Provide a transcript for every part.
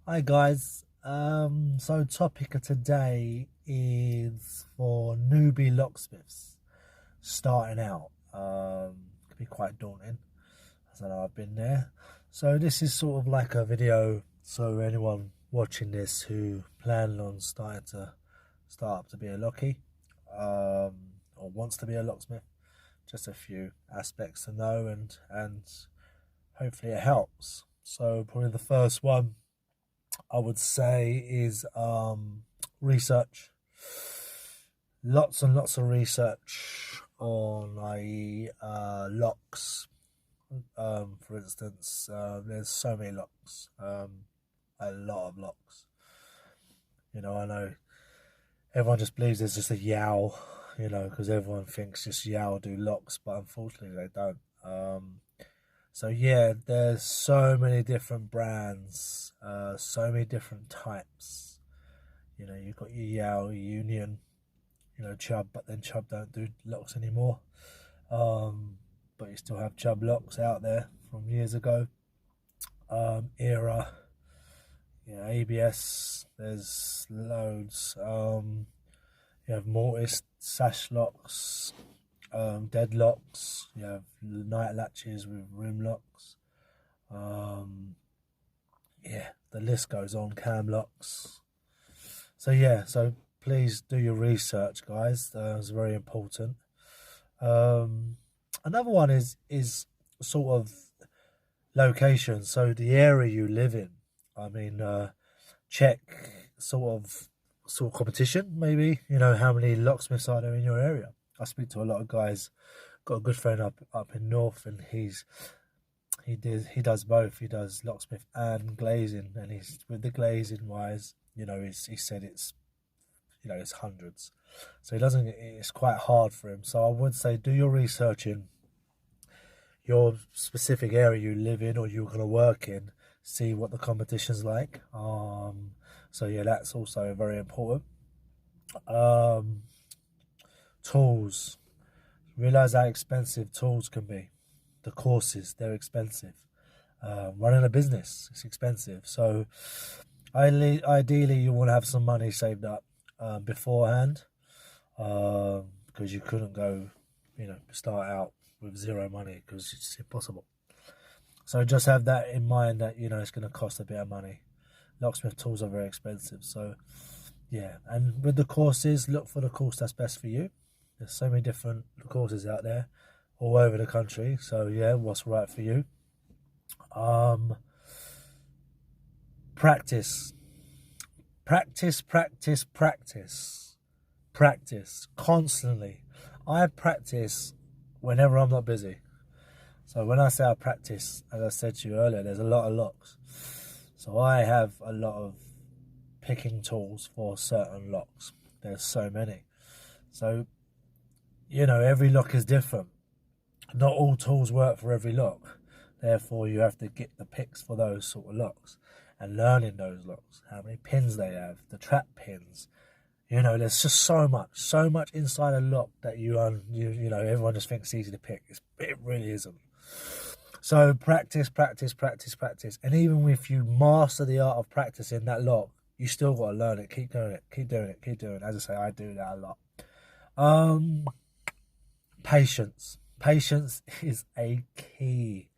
Hi guys, so topic of today is for newbie locksmiths starting out. Can be quite daunting, as I know I've been there. So this is sort of like a video, so anyone watching this who plan on start up to be a lockie, or wants to be a locksmith, just a few aspects to know, and hopefully it helps. So probably the first one I would say is research. Lots and lots of research on, i.e., locks. For instance, there's so many locks, a lot of locks. I know everyone just believes there's just a Yow, because everyone thinks just Yow do locks, but unfortunately they don't. So yeah, there's so many different brands, so many different types. You've got your Yow, Union, Chubb, but then Chubb don't do locks anymore. But you still have Chubb locks out there from years ago. Era, ABS, there's loads. You have mortise, sash locks, deadlocks, you have night latches with rim locks. Yeah, the list goes on, cam locks. So please do your research, guys. It's very important. Another one is sort of location, so the area you live in. Check sort of competition, maybe. How many locksmiths are there in your area? I speak to a lot of guys. Got a good friend up in North, and he does both. He does locksmith and glazing, and he's with the glazing wise. He said it's hundreds, so he doesn't. It's quite hard for him. So I would say do your research in your specific area you live in or you're going to work in. See what the competition's like. So yeah, that's also very important. Tools. Realize how expensive tools can be. The courses, they're expensive. Running a business, it's expensive. So ideally you want to have some money saved up beforehand, because you couldn't go, start out with zero money, because it's impossible. So just have that in mind, that it's going to cost a bit of money. Locksmith tools are very expensive. So yeah, and with the courses, look for the course that's best for you. There's so many different courses out there all over the country. So yeah, what's right for you. Practice constantly. I practice whenever I'm not busy. So when I say I practice, as I said to you earlier, there's a lot of locks. So I have a lot of picking tools for certain locks. There's so many. So, every lock is different. Not all tools work for every lock. Therefore, you have to get the picks for those sort of locks and learning those locks, how many pins they have, the trap pins. There's just so much inside a lock that everyone just thinks it's easy to pick. It really isn't. So practice. And even if you master the art of practicing that lock, you still got to learn it. Keep doing it. As I say, I do that a lot. Patience is a key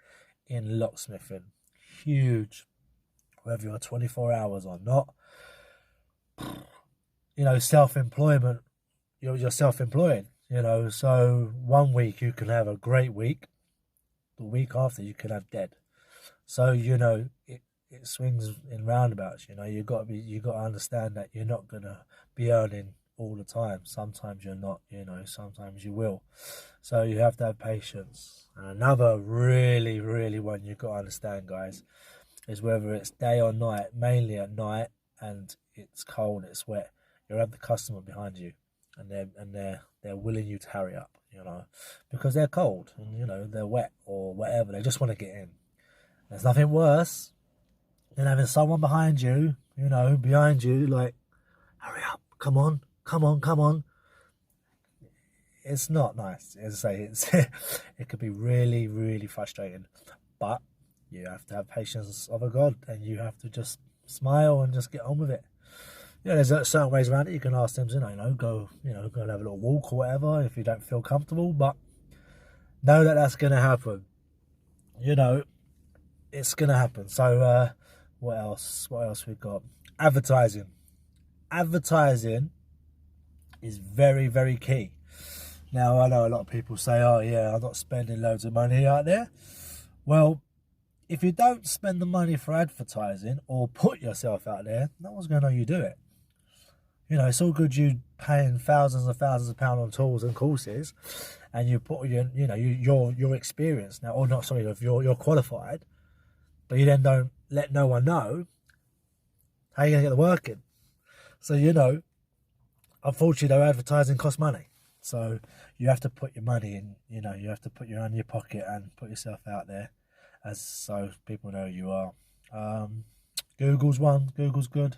in locksmithing. Huge. Whether you're 24 hours or not. Self-employment, you're self-employed, so one week you can have a great week, the week after you can have dead. So it swings in roundabouts. You got to understand that you're not gonna be earning all the time. Sometimes you're not, sometimes you will. So you have to have patience. And another really one you got to understand, guys, is whether it's day or night. Mainly at night, and it's cold, it's wet, you'll have the customer behind you, and they're willing you to hurry up, because they're cold and they're wet or whatever. They just want to get in. There's nothing worse than having someone behind you, like, hurry up, come on. It's not nice. As I say, it could be really frustrating, but you have to have patience of a god, and you have to just smile and just get on with it. Yeah, there's certain ways around it. You can ask them to, go and have a little walk or whatever if you don't feel comfortable. But know that that's going to happen. It's going to happen. So what else? What else we got? Advertising. Advertising is very, very key. Now, I know a lot of people say, oh yeah, I'm not spending loads of money out there. Well, if you don't spend the money for advertising or put yourself out there, no one's going to know you do it. It's all good you paying thousands and thousands of pounds on tools and courses, and you put your experience now, or not, sorry, if you're qualified, but you then don't let no one know. How are you going to get the work in? So, unfortunately, though, advertising costs money. So you have to put your money in, you have to put your hand in your pocket and put yourself out there, so people know who you are. Google's one. Google's good.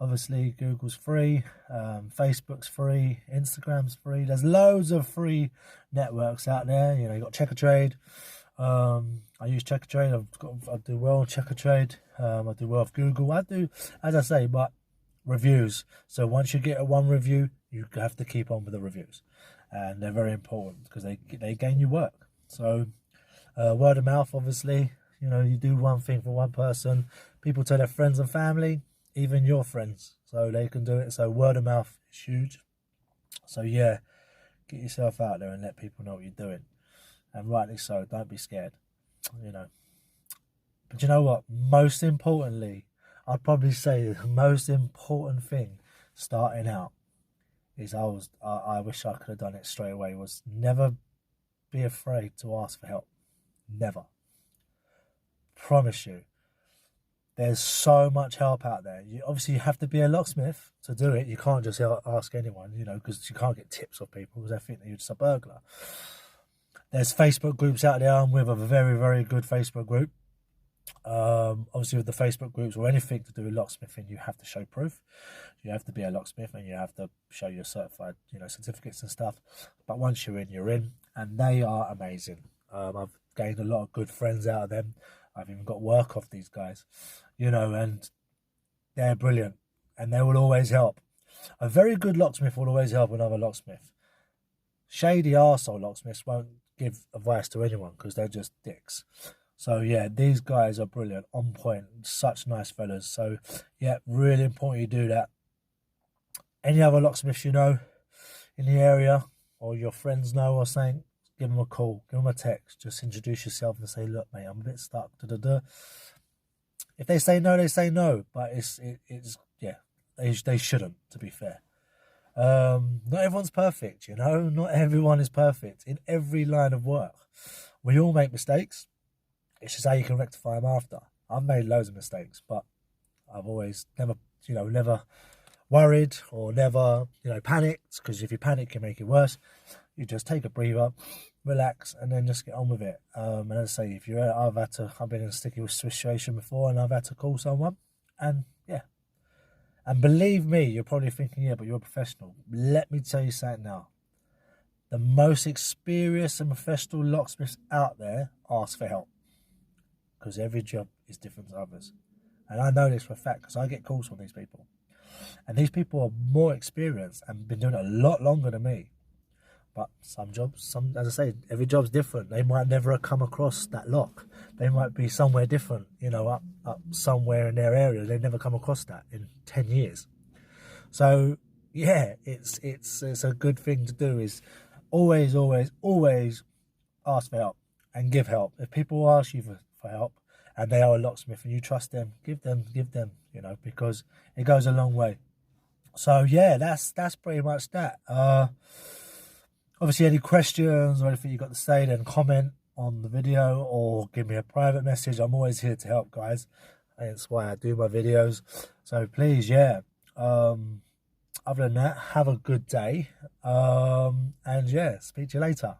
Obviously, Google's free. Facebook's free. Instagram's free. There's loads of free networks out there. You got Checkertrade. I use Checkertrade. I do well on Checkertrade. I do well with Google. I do, as I say, but reviews. So once you get one review, you have to keep on with the reviews, and they're very important because they gain you work. So word of mouth, obviously. You do one thing for one person, people tell their friends and family, even your friends, so they can do it. So word of mouth is huge. So yeah, get yourself out there and let people know what you're doing, and rightly so. Don't be scared. But you know what? Most importantly, I'd probably say the most important thing starting out is I wish I could have done it straight away, was never be afraid to ask for help. Never. Promise you. There's so much help out there. Obviously, you have to be a locksmith to do it. You can't just ask anyone, because you can't get tips off people because they think that you're just a burglar. There's Facebook groups out there. I'm with a very, very good Facebook group. Obviously, with the Facebook groups or anything to do with locksmithing, you have to show proof. You have to be a locksmith and you have to show your certified, certificates and stuff. But once you're in, and they are amazing. I've gained a lot of good friends out of them. I've even got work off these guys, and they're brilliant, and they will always help. A very good locksmith will always help another locksmith. Shady arsehole locksmiths won't give advice to anyone because they're just dicks. So yeah, these guys are brilliant, on point, such nice fellas. So yeah, really important you do that. Any other locksmiths in the area, or your friends know or something, give them a call, give them a text, just introduce yourself and say, look mate, I'm a bit stuck, If they say no, they say no, but they shouldn't, to be fair. Not everyone's perfect, not everyone is perfect in every line of work. We all make mistakes. It's just how you can rectify them after. I've made loads of mistakes, but I've always never worried or never, panicked, because if you panic, you make it worse. You just take a breather, relax, and then just get on with it. And as I say, I've been in a sticky situation before, and I've had to call someone, and yeah. And believe me, you're probably thinking, yeah, but you're a professional. Let me tell you something now. The most experienced and professional locksmiths out there ask for help, because every job is different to others. And I know this for a fact because I get calls from these people. And these people are more experienced and been doing it a lot longer than me. But some jobs, as I say, every job's different. They might never have come across that lock. They might be somewhere different, up somewhere in their area. They've never come across that in 10 years. So, yeah, it's a good thing to do, is always, always, always ask for help and give help. If people ask you for help and they are a locksmith and you trust them, give them, because it goes a long way. So, yeah, that's pretty much that. Obviously, any questions or anything you've got to say, then comment on the video or give me a private message. I'm always here to help, guys. That's why I do my videos. So please, yeah. Other than that, have a good day. And yeah, speak to you later.